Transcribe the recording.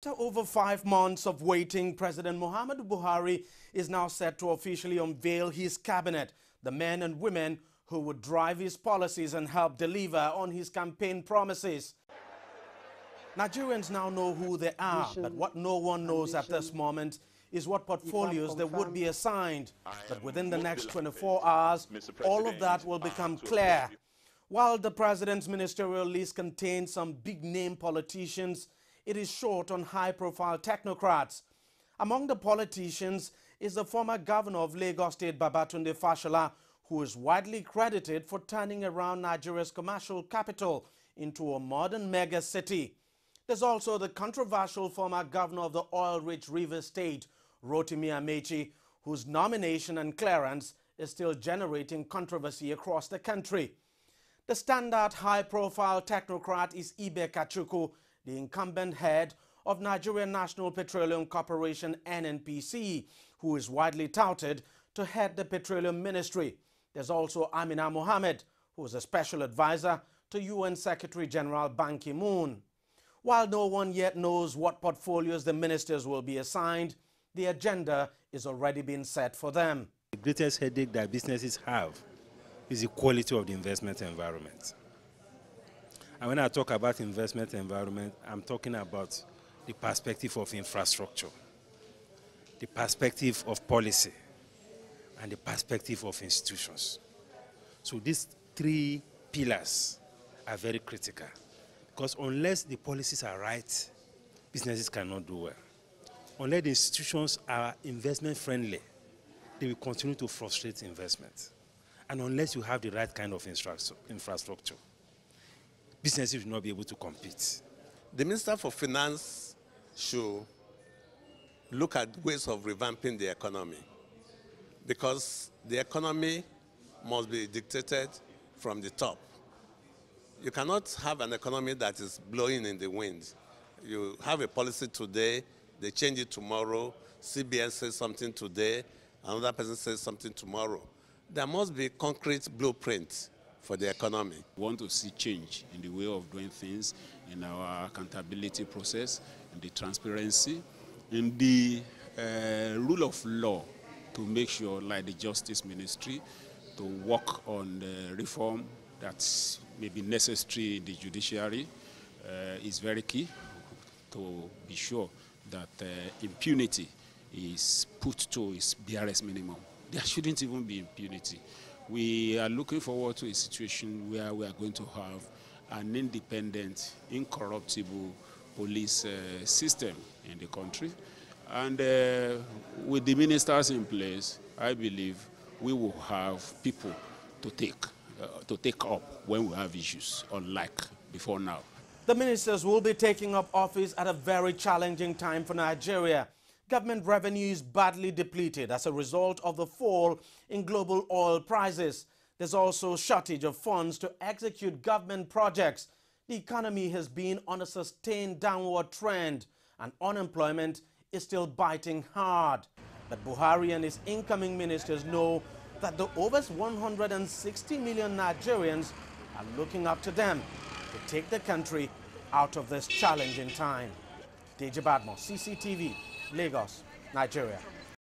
After over 5 months of waiting, President Muhammadu Buhari is now set to officially unveil his cabinet, the men and women who would drive his policies and help deliver on his campaign promises. Nigerians now know who they are, but what no one knows at this moment is what portfolios they would be assigned. But within the next 24 hours, all of that will become clear. While the president's ministerial list contains some big-name politicians, it is short on high-profile technocrats. Among the politicians is the former governor of Lagos State, Babatunde Fashola, who is widely credited for turning around Nigeria's commercial capital into a modern mega city. There's also the controversial former governor of the oil-rich Rivers State, Rotimi Amechi, whose nomination and clearance is still generating controversy across the country. The standout high-profile technocrat is Ibe Kachuku, the incumbent head of Nigerian National Petroleum Corporation (NNPC), who is widely touted to head the Petroleum Ministry. There's also Amina Mohammed, who is a special advisor to UN Secretary General Ban Ki-moon. While no one yet knows what portfolios the ministers will be assigned, the agenda is already being set for them. The greatest headache that businesses have is the quality of the investment environment. And when I talk about investment environment, I'm talking about the perspective of infrastructure, the perspective of policy, and the perspective of institutions. So these three pillars are very critical, because unless the policies are right, businesses cannot do well. Unless the institutions are investment friendly, they will continue to frustrate investment. And unless you have the right kind of infrastructure, businesses will not be able to compete. The Minister for Finance should look at ways of revamping the economy, because the economy must be dictated from the top. You cannot have an economy that is blowing in the wind. You have a policy today, they change it tomorrow, CBN says something today, another person says something tomorrow. There must be concrete blueprint for the economy. We want to see change in the way of doing things, in our accountability process, in the transparency, in the rule of law, to make sure, like the Justice Ministry, to work on the reform that may be necessary in the judiciary is very key, to be sure that impunity is put to its barest minimum. There shouldn't even be impunity. We are looking forward to a situation where we are going to have an independent, incorruptible police system in the country. And with the ministers in place, I believe we will have people to take up when we have issues, unlike before now. The ministers will be taking up office at a very challenging time for Nigeria. Government revenue is badly depleted as a result of the fall in global oil prices. There's also a shortage of funds to execute government projects. The economy has been on a sustained downward trend, and unemployment is still biting hard. But Buhari and his incoming ministers know that the over 160 million Nigerians are looking up to them to take the country out of this challenging time. Deji Badmo, CCTV, Lagos, Nigeria.